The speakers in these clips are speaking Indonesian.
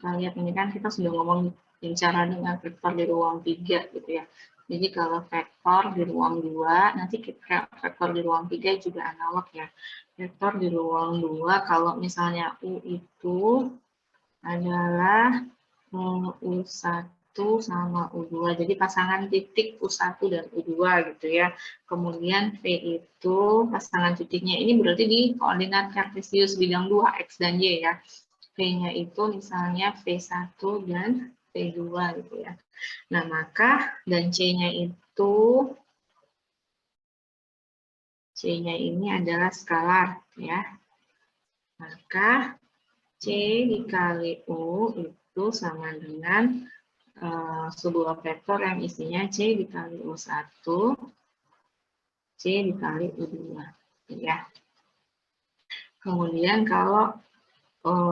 kita lihat ini kan kita sudah ngomong bicara dengan vektor di ruang 3 gitu ya. Jadi kalau vektor di ruang 2, nanti kita vektor di ruang 3 juga analog ya. Vektor di ruang 2 kalau misalnya U itu adalah U1 sama U2. Jadi pasangan titik U1 dan U2 gitu ya. Kemudian V itu pasangan titiknya ini berarti di koordinat kartesius bidang 2 X dan Y ya. V-nya itu misalnya V1 dan V2 gitu ya. Nah, maka dan C-nya itu C-nya ini adalah skalar ya. Maka C dikali U itu sama dengan sebuah vektor yang isinya C dikali U1, C dikali U2. Ya. Kemudian kalau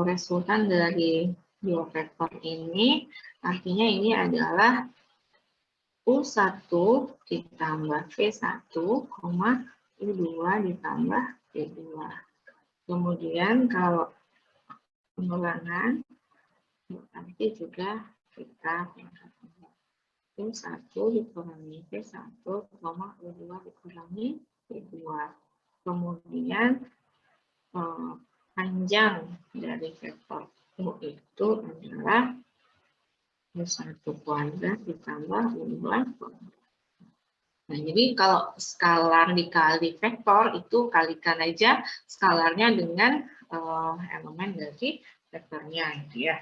resultan dari dua vektor ini, artinya ini adalah U1 ditambah V1, U2 ditambah V2. Kemudian kalau pengulangan, nanti juga kita U1 dikurangi V1, U2 dikurangi V2. Kemudian panjang dari vektor U itu adalah U1 kuadrat ditambah U2 kuadrat. Nah, jadi kalau skalar dikali vektor itu kalikan aja skalarnya dengan elemen dari vektornya gitu ya.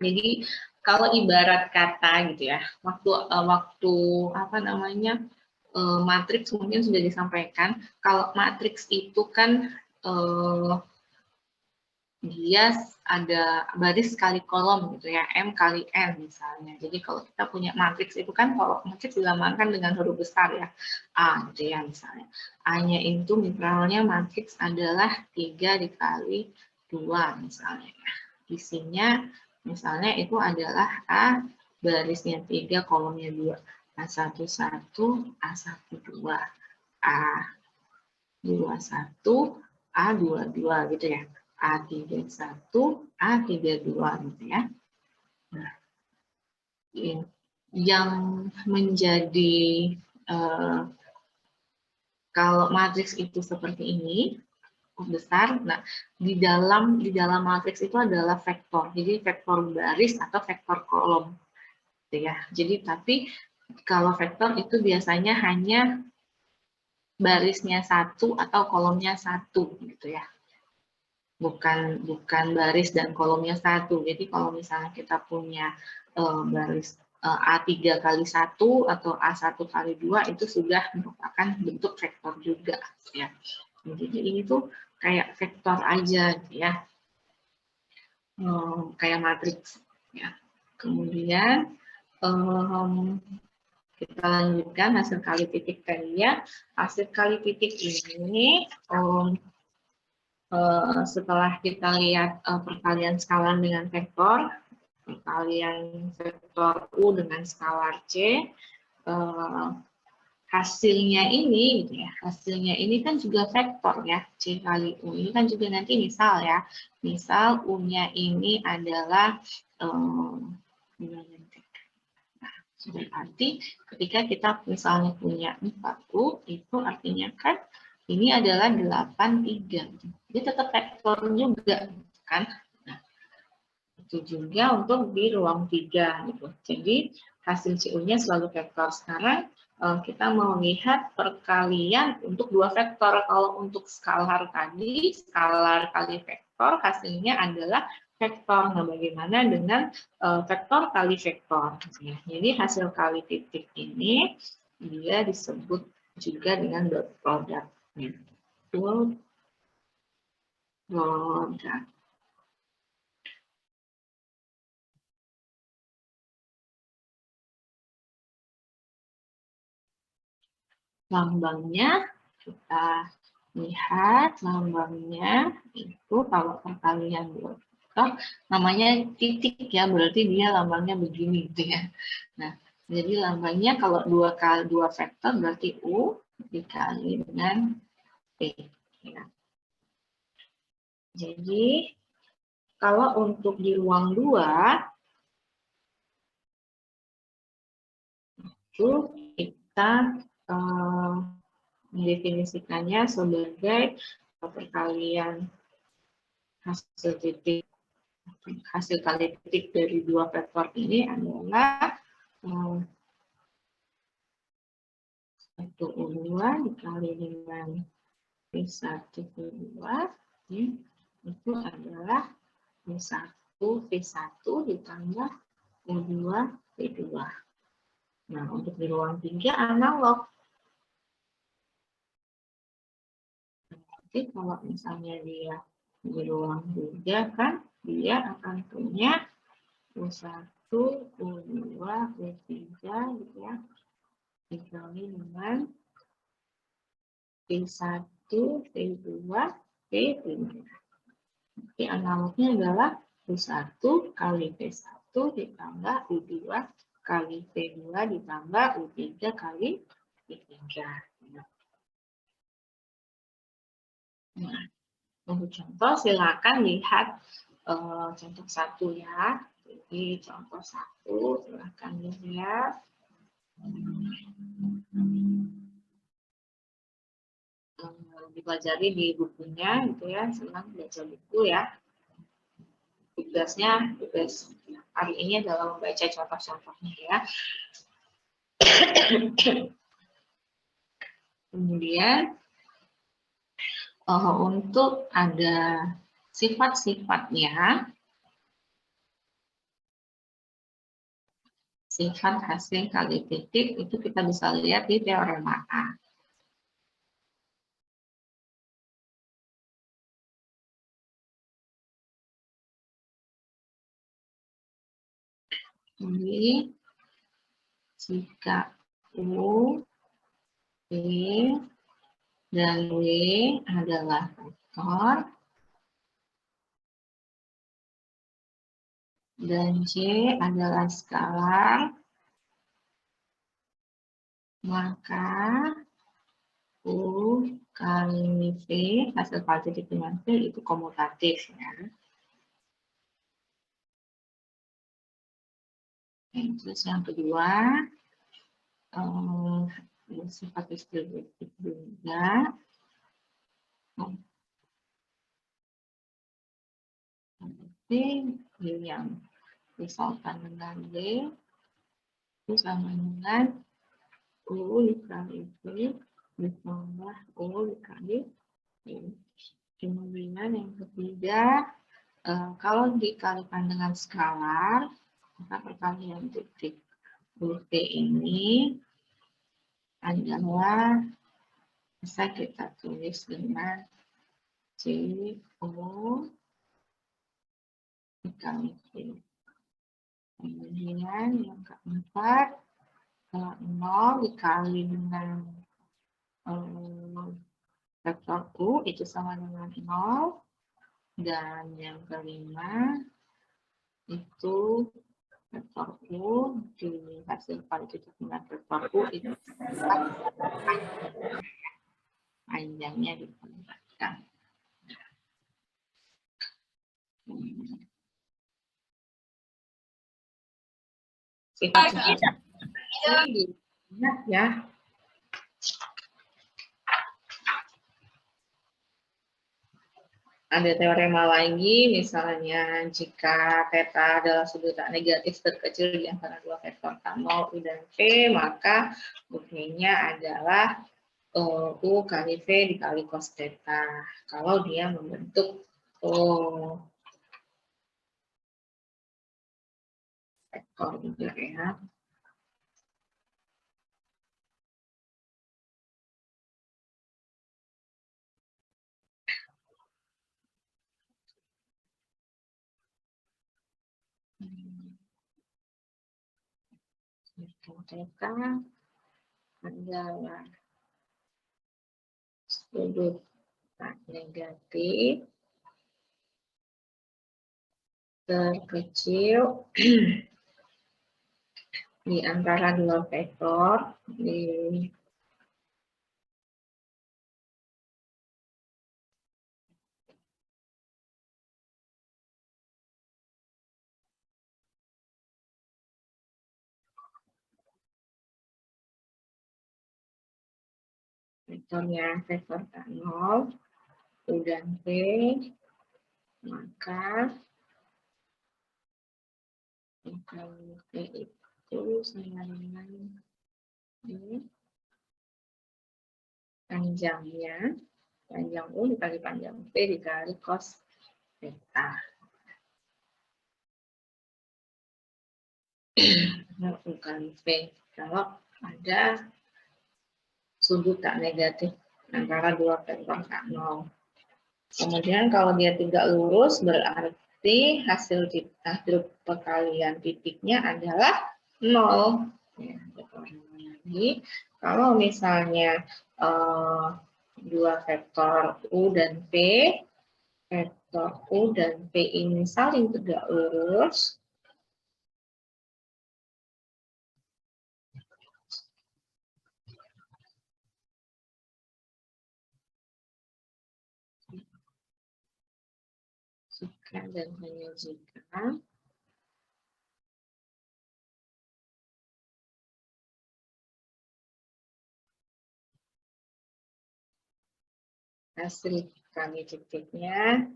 Jadi kalau ibarat kata gitu ya, waktu apa namanya matriks mungkin sudah disampaikan. Kalau matriks itu kan dia ada baris kali kolom gitu ya, M kali N misalnya. Jadi kalau kita punya matriks itu kan, kalau matriks dilambangkan dengan huruf besar ya, A gitu ya misalnya. A-nya itu misalnya matriks adalah 3 dikali 2 misalnya ya. Isinya misalnya itu adalah A barisnya 3, kolomnya 2. A11, A12, A21, A22 gitu ya. A31, A32 gitu ya. Nah, yang menjadi kalau matriks itu seperti ini besar, nah di dalam matriks itu adalah vektor. Jadi vektor baris atau vektor kolom, gitu ya. Jadi tapi kalau vektor itu biasanya hanya barisnya 1 atau kolomnya 1 gitu ya. Bukan baris dan kolomnya 1. Jadi kalau misalnya kita punya baris A3 kali 1 atau A1 kali 2 itu sudah merupakan bentuk vektor juga ya. Jadi ini tuh kayak vektor aja ya. Kayak matriks ya. Kemudian kita lanjutkan hasil kali titik tadi ya. Hasil kali titik ini setelah kita lihat perkalian skalar dengan vektor, perkalian vektor U dengan skalar C, hasilnya ini, gitu ya, hasilnya ini kan juga vektor ya, C kali U. Ini kan juga nanti misal ya, misal U-nya ini adalah, berarti ketika kita misalnya punya 4U, itu artinya kan ini adalah 83. Jadi tetap vektor juga, kan? Nah, itu juga untuk di ruang 3. Gitu. Jadi hasil CU-nya selalu vektor. Sekarang kita mau lihat perkalian untuk dua vektor. Kalau untuk skalar tadi, skalar kali vektor, hasilnya adalah vektor. Nah, bagaimana dengan vektor kali vektor? Ya, jadi hasil kali titik ini dia disebut juga dengan dot product. Dot product. Lambangnya kita lihat, lambangnya itu kalau perkalian dua vektor namanya titik ya, berarti dia lambangnya begini gitu ya. Nah, jadi lambangnya kalau dua vektor berarti U dikali dengan P ya. Jadi Kalau untuk di ruang 2, itu kita mendefinisikannya sebagai perkalian hasil kali titik dari dua vektor ini adalah 1U2 dikali dengan V1 V2 itu adalah V1 ditambah U2 V2. Nah, untuk di ruang 3 analog. Jadi kalau misalnya dia di ruang 3 kan, dia akan punya U1, U2, V3 gitu ya. Dikali dengan V1, V2, V3. Jadi analognya adalah U1 kali V1 ditambah U2 kali V2 ditambah U3 kali V3. Nah, untuk contoh silakan lihat contoh 1 ya. Jadi contoh 1 silakan lihat. Dipelajari di bukunya gitu ya, senang baca buku ya. Tugas hari ini adalah membaca contoh-contohnya ya. Kemudian untuk ada sifat-sifatnya, sifat hasil kali titik itu kita bisa lihat di teorema A. Jadi jika U, P, dan W adalah vektor dan C adalah skalar, maka U kali V hasil kali titik dengan V itu komutatif ya. Terus yang kedua, sifat distributif juga. B yang disalkan dengan B itu sama dengan U dikali V ditambah U dikali V. Kemudian yang ketiga, kalau dikalikan dengan skalar, maka perkalian titik V ini adalah bisa kita tulis dengan C O dikali V. Kemudian yang keempat, 0 dikali dengan vektor U itu sama dengan 0. Dan yang kelima itu vektor U di hasil kali titik dengan vektor U itu panjangnya dikalikan. Sifat-sifat ya. Ada teorema lagi, misalnya jika θ adalah sudut negatif terkecil di antara dua vektor K0, U dan V, maka U-nya adalah U kali V dikali cos θ. Kalau dia membentuk vektor juga ya. Θ adalah sudut negatif terkecil di antara dua vektor di vektornya vektor K0, U dan P, maka P itu sama dengan ini, panjang U dikali panjang P dikali cos theta. Bukan P, kalau ada sudut tak negatif antara dua vektor K0. Kemudian kalau dia tidak lurus berarti hasil perkalian titiknya adalah 0. Ya, lagi. Kalau misalnya dua vektor U dan P, vektor U dan P ini saling tegak lurus, jika dan hanya jika hasil kali titiknya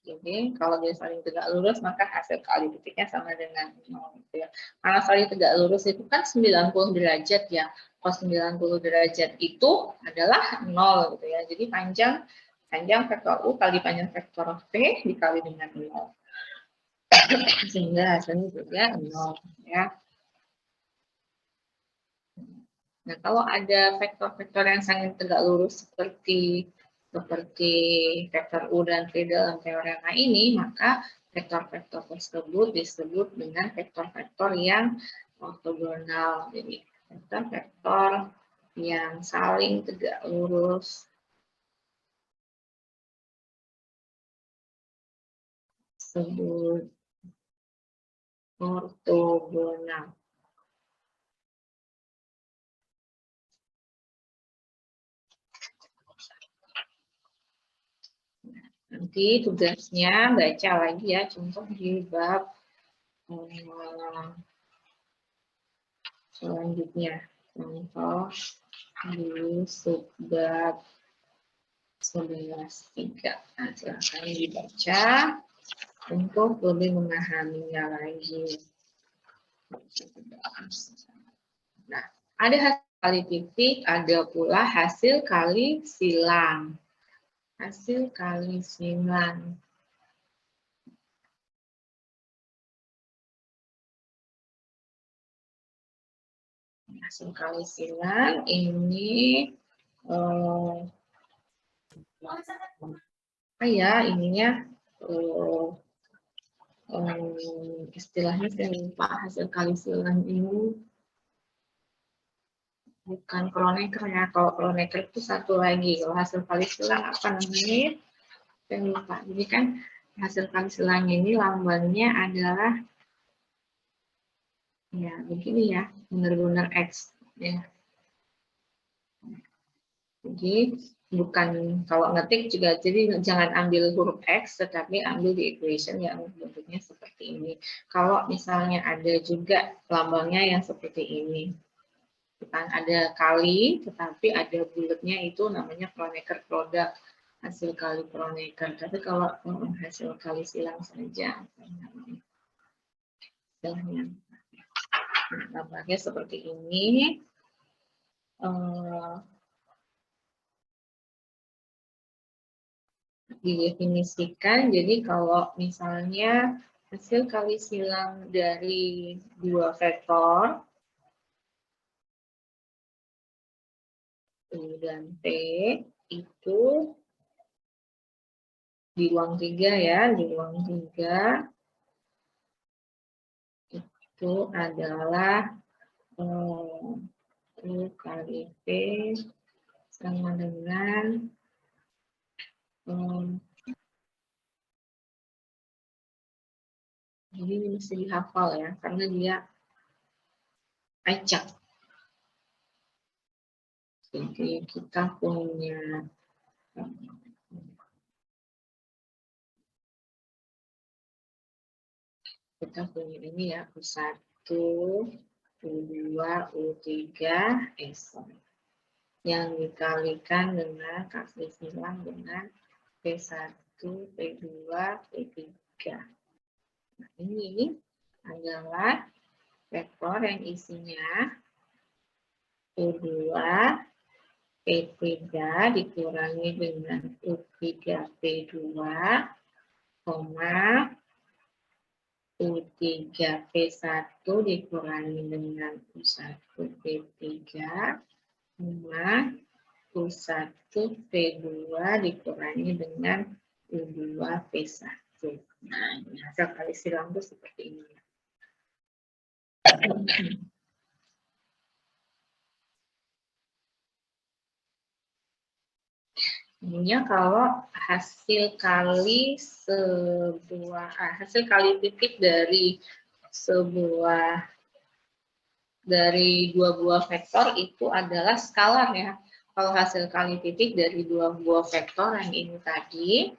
jadi kalau dia saling tegak lurus maka hasil kali titiknya sama dengan 0 gitu ya. Karena saling tegak lurus itu kan 90 derajat ya. Cos 90 derajat itu adalah 0 gitu ya. Jadi panjang vektor U kali panjang vektor P dikali dengan 0. Sehingga hasilnya juga 0 ya. Nah, kalau ada vektor-vektor yang sangat tegak lurus seperti vektor U dan V dalam teorema ini, maka vektor-vektor tersebut disebut dengan vektor-vektor yang ortogonal. Jadi, vektor-vektor yang saling tegak lurus disebut ortogonal. Nanti tugasnya baca lagi ya, contoh di bab selanjutnya. Contoh di subbab 11.3. Nah, silahkan dibaca untuk lebih memahaminya lagi. Nah, ada hasil kali titik, ada pula hasil kali silang. Hasil kali silang. Hasil kali silang ini ininya istilahnya saya lupa. Hasil kali silang ini bukan Kronecker ya. Kalau Kronecker itu satu lagi. Kalau hasil kali silang apa namanya? Saya lupa. Jadi kan hasil kali silang ini lambangnya adalah ya begini ya, benar-benar X ya. Jadi bukan kalau ngetik juga, jadi jangan ambil huruf X, tetapi ambil di equation yang bentuknya seperti ini. Kalau misalnya ada juga lambangnya yang seperti ini, bukan ada kali, tetapi ada bulatnya itu namanya Kronecker product, hasil kali Kronecker. Tapi kalau hasil kali silang saja, istilahnya lambangnya seperti ini. Didefinisikan, jadi kalau misalnya hasil kali silang dari dua vektor U dan P itu di ruang 3 ya, di ruang 3 itu adalah U kali P sama dengan ini mesti dihafal ya, karena dia acak. Jadi kita punya kita punya ini ya, U1, U2, U3, S. Yang dikalikan dengan kasih silang dengan P1, P2, P3. Nah, ini adalah vektor yang isinya U2, P3 dikurangi dengan U3, P2, U3, P1 dikurangi dengan U1, P3, U1 P2 dikurangi dengan U2 P1. Nah, hasil kali silang itu seperti ini. Ininya kalau hasil kali titik dari dua buah vektor itu adalah skalar ya. Kalau hasil kali titik dari dua buah vektor yang ini tadi,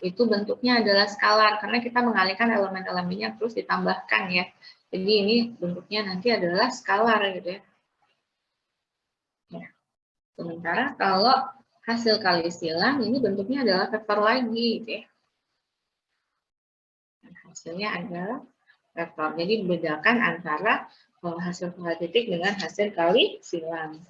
itu bentuknya adalah skalar karena kita mengalihkan elemen-elemennya terus ditambahkan ya. Jadi ini bentuknya nanti adalah skalar gitu ya. Sementara kalau hasil kali silang ini bentuknya adalah vektor lagi gitu ya. Dan hasilnya adalah vektor. Jadi bedakan antara hasil kali titik dengan hasil kali silang.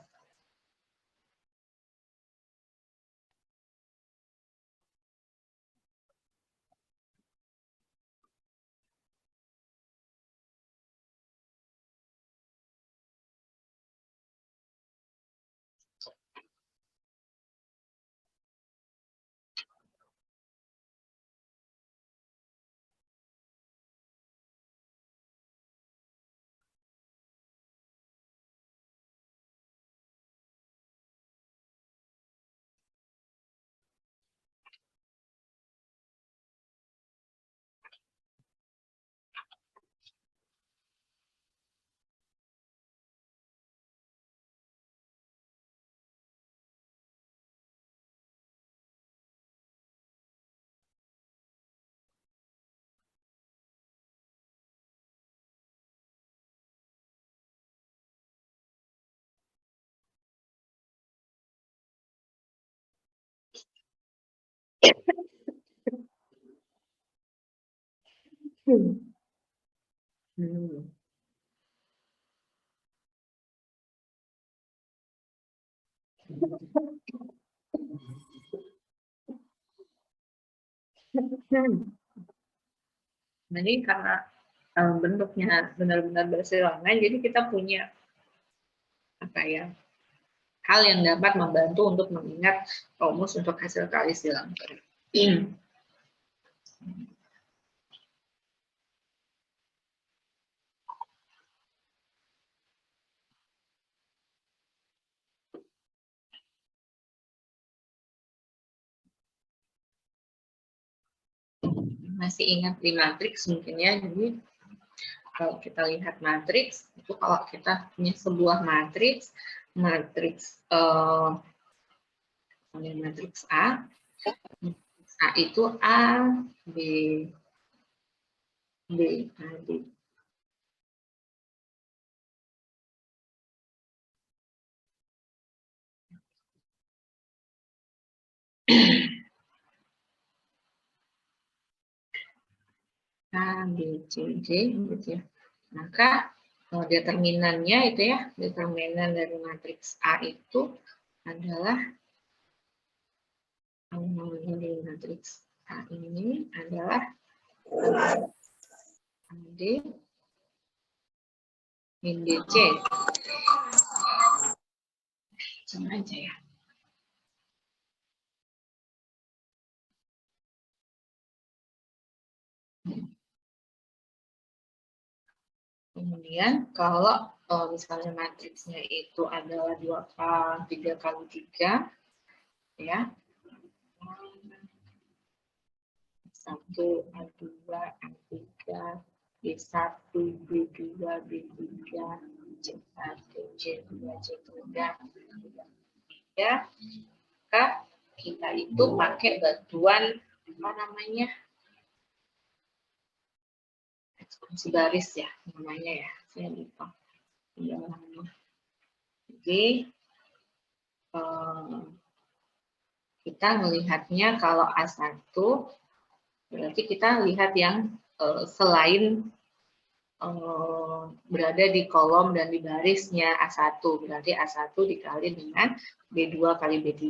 Jadi karena bentuknya benar-benar bersilangan, jadi kita punya apa ya, hal yang dapat membantu untuk mengingat rumus untuk hasil kali silang. Masih ingat di matriks mungkin ya, jadi kalau kita lihat matriks itu kalau kita punya sebuah matriks matriks A itu A B B A B. A, B, C, D, gitu ya. Maka determinannya itu ya, determinan dari matriks A itu adalah dari matriks A ini adalah AD min DC. Sama aja ya. Kemudian kalau misalnya matriksnya itu adalah 3 kali 3 ya. 1, A2, A3, B1, B2, B3, C1, C2, C3, ya, maka kita itu pakai bantuan apa namanya? sebaris ya namanya ya, saya lupa. Jadi kita melihatnya kalau A1 berarti kita lihat yang selain berada di kolom dan di barisnya A1, berarti A1 dikali dengan B2 kali B3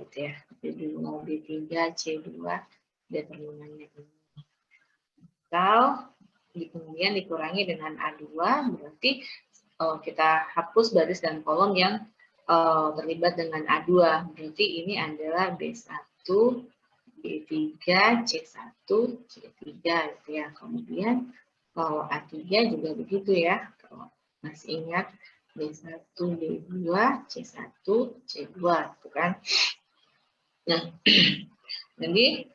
gitu ya. B2, B3, C2 determinannya ini. Kalau kemudian dikurangi dengan A2 berarti kita hapus baris dan kolom yang terlibat dengan A2. Berarti ini adalah B1, B3, C1, C3 gitu ya. Kemudian kalau A3 juga begitu ya. Kalau masih ingat B1, B2, C1, C2 gitu kan. Nah, jadi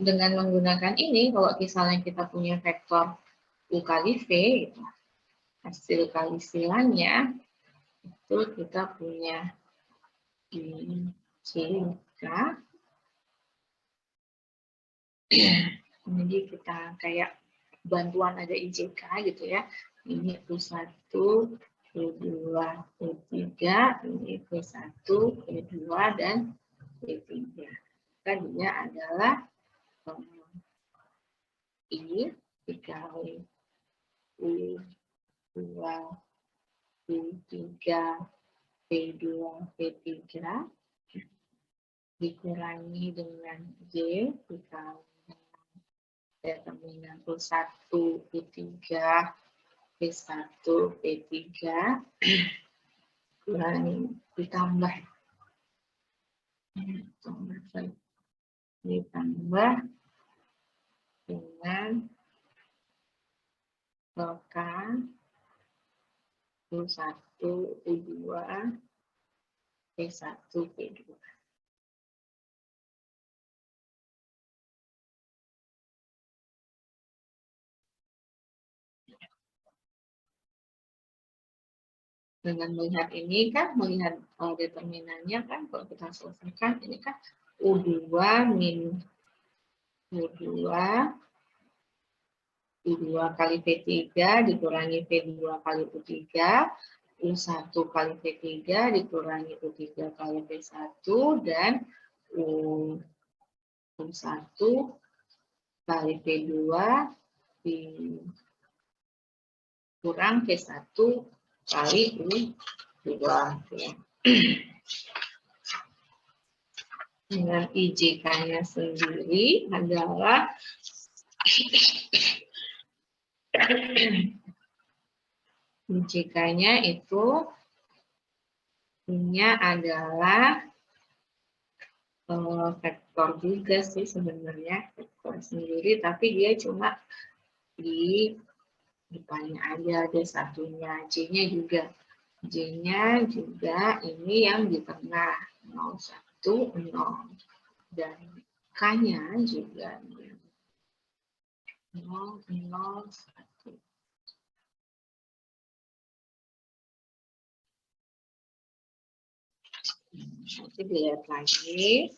dengan menggunakan ini kalau misalnya kita punya vektor U kali V gitu, hasil kali silannya itu kita punya IJK. Jadi kita kayak bantuan ada IJK gitu ya. Ini U1, U2, U3, ini U1, U2, dan U3. Maka dia adalah I dikali U2, U3, P2, P3 dikurangi dengan J dikali determinan U1, U3, P1, P3 ditambah dengan LK U1, U2, P1, P2. Dengan melihat ini kan, melihat determinannya kan, kalau kita selesaikan, ini kan U2 min U2, U2 kali P3 dikurangi P2 kali U3, U1 kali P3 dikurangi U3 kali P1, dan U1 kali P2 dikurang P1 kali U2. Ya. Dengan IJK-nya sendiri adalah IJK-nya itu punya adalah vektor juga sih sebenarnya, vektor sendiri, tapi dia cuma di depannya aja ada satunya, J-nya juga. J-nya juga ini yang di tengah, 0, 1, 0. Dan K-nya juga 0, 0, 1. Nanti dilihat lagi.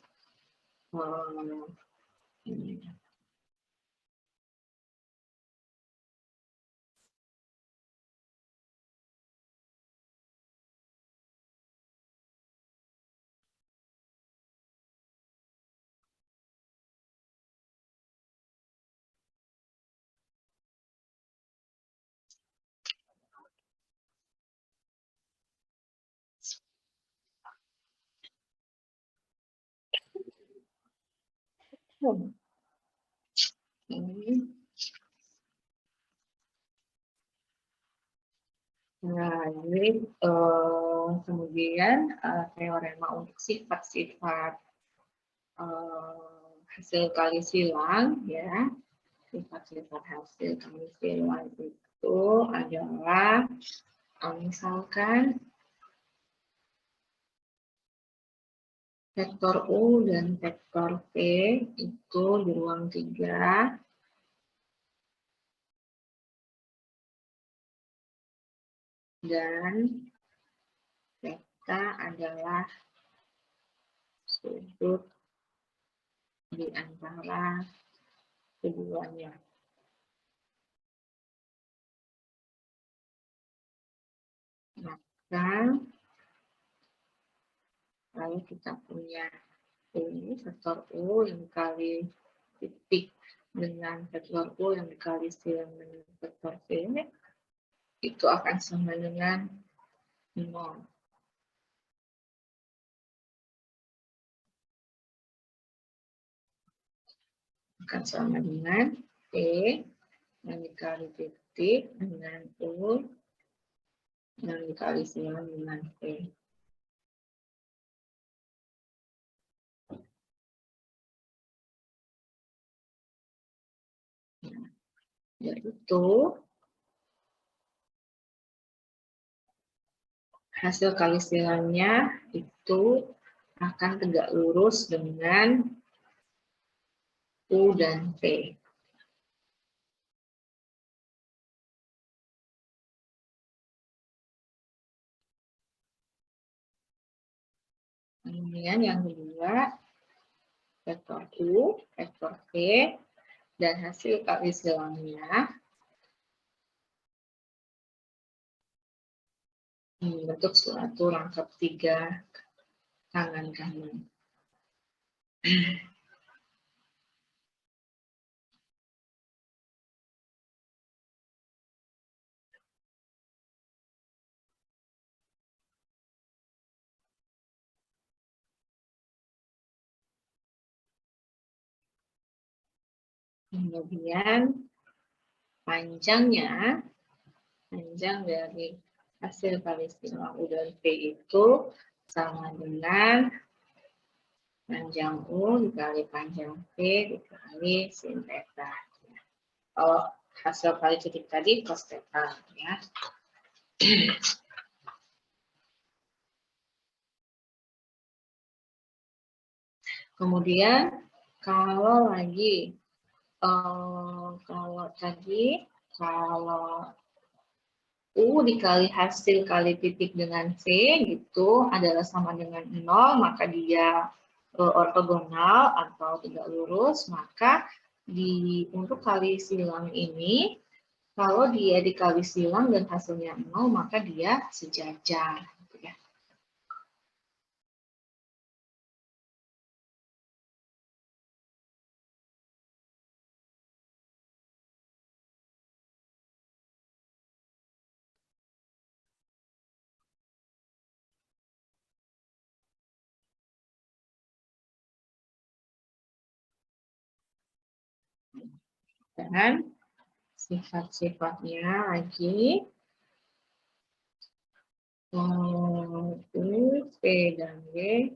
Ini. Nah, ini kemudian teorema untuk sifat-sifat hasil kali silang ya. Sifat-sifat hasil kali silang itu adalah misalkan vektor U dan vektor V itu di ruang 3. Dan theta adalah sudut di antara keduanya. Maka lalu kita punya U, vektor U yang dikali titik dengan vektor U yang dikali silang dengan vektor V, itu akan sama dengan 0. Akan sama dengan P yang dikali titik dengan U yang dikali silang dengan P. Nah, yaitu hasil kali silangnya itu akan tegak lurus dengan U dan P. Kemudian yang kedua, vektor U, vektor V, dan hasil kali silangnya membentuk suatu rangkap 3 tangan kanan. Kemudian panjang dari hasil kali silang U dan V itu sama dengan panjang U dikali panjang V dikali sin theta. Kalau hasil kali titik tadi cos theta ya. Kemudian kalau U dikali hasil kali titik dengan V gitu adalah sama dengan 0, maka dia ortogonal atau tegak lurus, maka untuk kali silang ini, kalau dia dikali silang dan hasilnya 0, maka dia sejajar. Gitu ya. Dan sifat-sifatnya lagi, U, P, dan W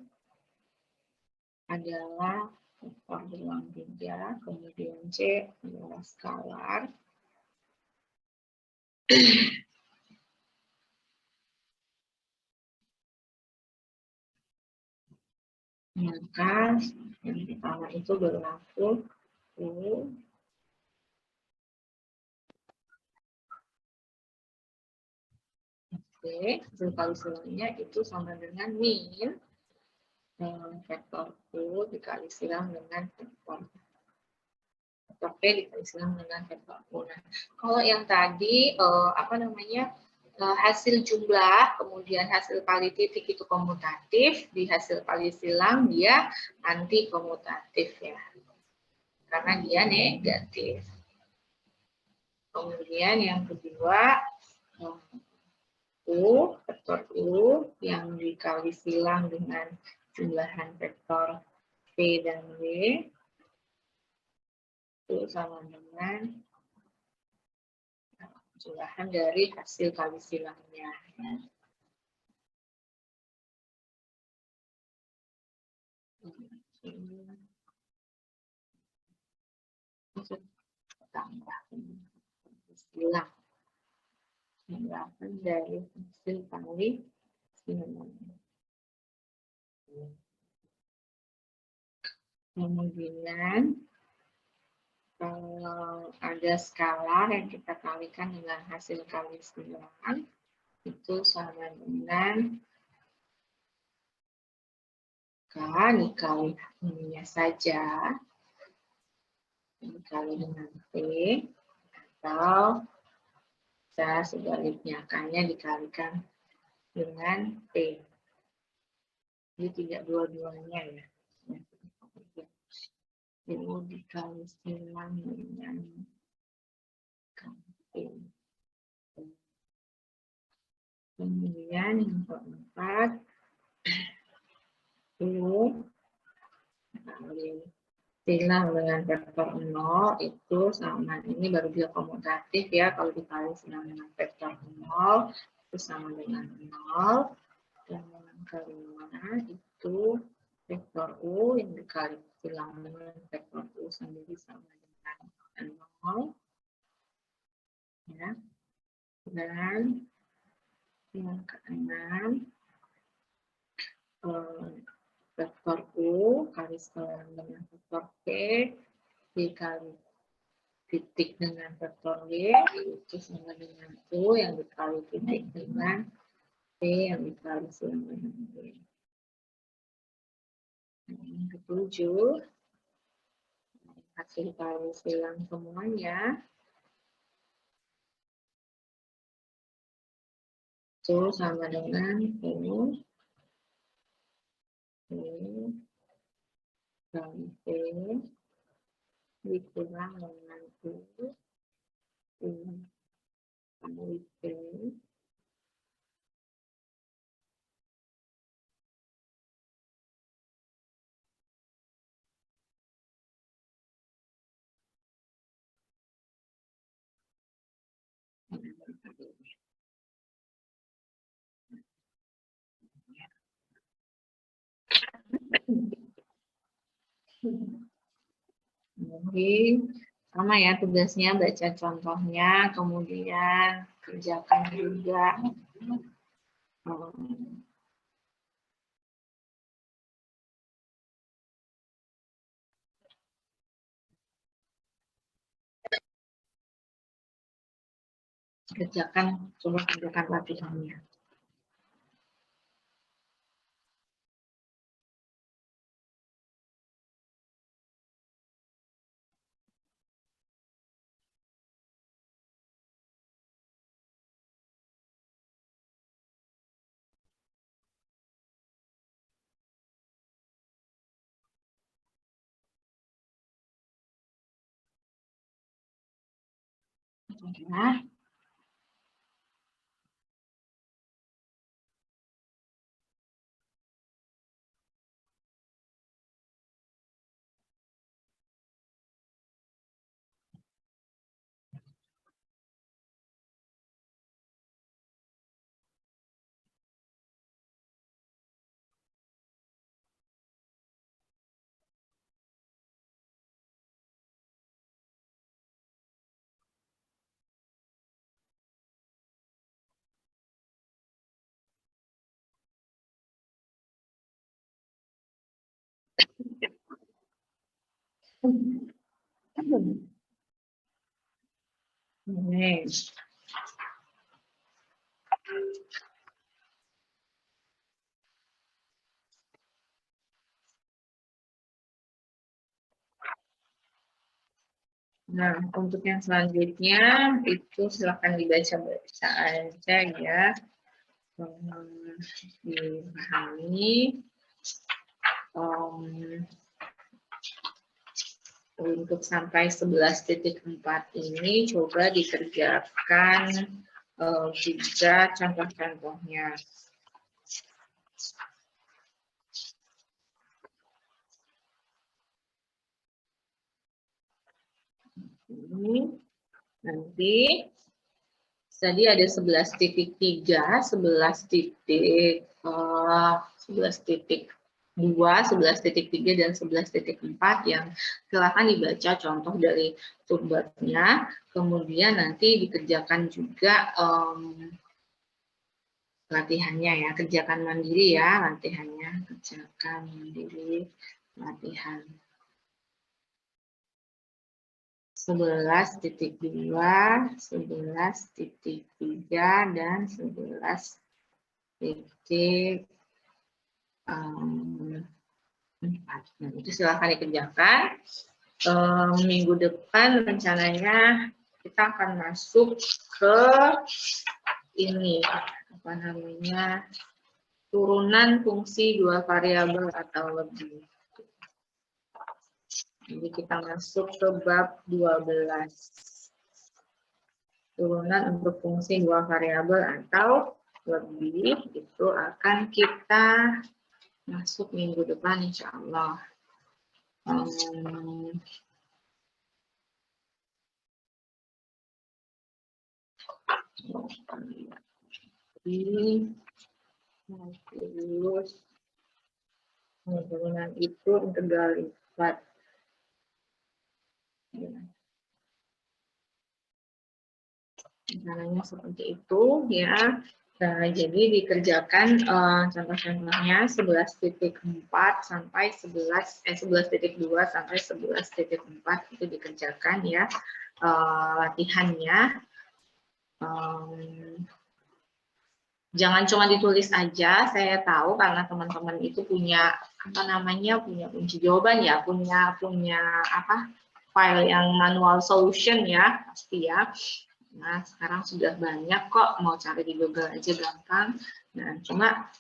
adalah vektor berulang 3, kemudian C adalah skalar. Maka yang pertama itu berlaku U, P, hasil kali silangnya itu sama dengan min vektor U dikali silang dengan vektor P dikali silang dengan vektor U. Nah, kalau yang tadi hasil jumlah kemudian hasil kali titik itu komutatif, di hasil kali silang dia anti komutatif ya, karena dia negatif. Kemudian yang kedua, U, vektor U yang dikali silang dengan jumlahan vektor P dan W itu sama dengan jumlahan dari hasil kali silangnya. Ya. Tambah silang. Jumlahan dari hasil kali silangnya. Kemudian kalau ada skalar yang kita kalikan dengan hasil kali silang, itu sama dengan K dikali ininya saja, dikali dengan P, atau bisa sebaliknya, K-nya dikalikan dengan T. Jadi tidak dua-duanya ya. U dikali 9 dengan T. Kemudian yang keempat, U kali silang dengan vektor 0 itu sama, ini baru diakomodatif ya, kalau dikali silang dengan vektor 0 itu sama dengan 0, dan yang kelima itu vektor U yang dikali silang dengan vektor U sendiri sama dengan 0 ya. Dan yang keenam, vektor U kali selang dengan vektor P dikali titik dengan vektor Y itu sama dengan U yang dikali titik dengan P yang dikali silang dengan Y. Yang ketujuh, hasil kali silang semuanya itu sama dengan U kali P dikurang dengan U kali P Mungkin sama ya tugasnya, baca contohnya, kemudian kerjakan juga. Coba kerjakan latihannya. Ya. Nah, untuk yang selanjutnya itu silakan dibaca-baca aja ya, dipahami. Untuk sampai 11.4 ini coba dikerjakan juga contoh-contohnya. Ini nanti tadi ada 11.3, 11.2, 11.3 dan 11.4 yang silakan dibaca contoh dari sumbernya, kemudian nanti dikerjakan juga latihannya ya, kerjakan mandiri ya latihannya, kerjakan mandiri latihan 11.2, 11.3 dan 11.4. Nah, itu silahkan dikerjakan. Minggu depan rencananya kita akan masuk ke ini apa namanya, turunan fungsi dua variabel atau lebih. Jadi kita masuk ke bab 12. Turunan untuk fungsi dua variabel atau lebih itu akan kita masuk minggu depan insya Allah. Terus turunan itu integral lipat. Caranya seperti itu ya. Nah, jadi dikerjakan contoh-contohnya 11.4 sampai 11.2 sampai 11.4 itu dikerjakan ya latihannya. Jangan cuma ditulis aja, saya tahu karena teman-teman itu punya apa namanya, punya kunci jawaban ya, punya apa, file yang manual solution ya, pasti ya. Nah, sekarang sudah banyak kok, mau cari di Google aja gampang. Nah, cuma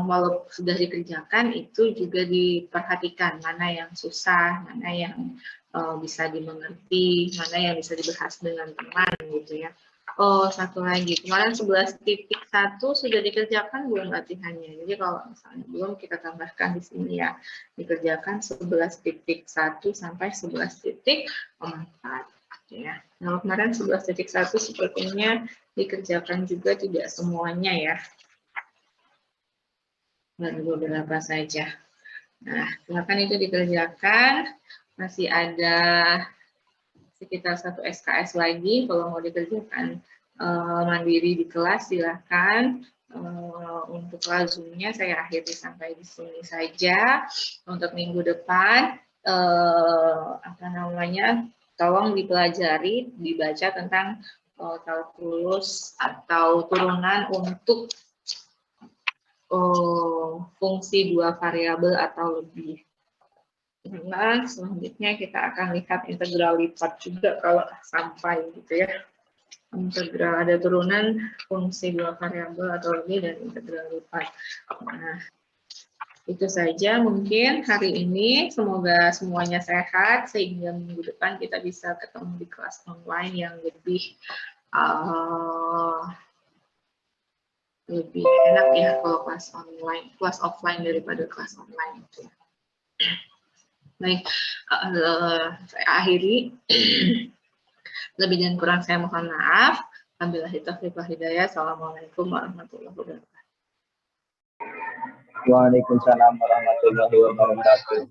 walau sudah dikerjakan, itu juga diperhatikan mana yang susah, mana yang bisa dimengerti, mana yang bisa dibahas dengan teman gitu ya. Oh, satu lagi. Kemarin 11.1 sudah dikerjakan belum latihannya? Jadi kalau misalnya belum, kita tambahkan di sini ya. Dikerjakan 11.1 sampai 11.4. Ya. Nah, kemarin 11.1 sepertinya dikerjakan juga tidak semuanya ya. Baru beberapa saja. Nah, silakan itu dikerjakan. Masih ada sekitar 1 SKS lagi. Kalau mau dikerjakan mandiri di kelas, silakan. Untuk lazumnya saya akhiri sampai di sini saja. Untuk minggu depan, apa namanya, tolong dipelajari, dibaca tentang kalkulus atau turunan untuk fungsi dua variabel atau lebih. Nah, selanjutnya kita akan lihat integral lipat juga kalau sampai gitu ya. Integral ada turunan fungsi dua variabel atau lebih dan integral lipat. Nah, itu saja mungkin hari ini. Semoga semuanya sehat sehingga minggu depan kita bisa ketemu di kelas online yang lebih enak ya kalau kelas offline daripada kelas online itu. Baik, saya akhiri. Lebih dan kurang saya mohon maaf. Wabillahi taufiq wal hidayah. Assalamualaikum warahmatullahi wabarakatuh. Waalaikumsalam warahmatullahi wabarakatuh.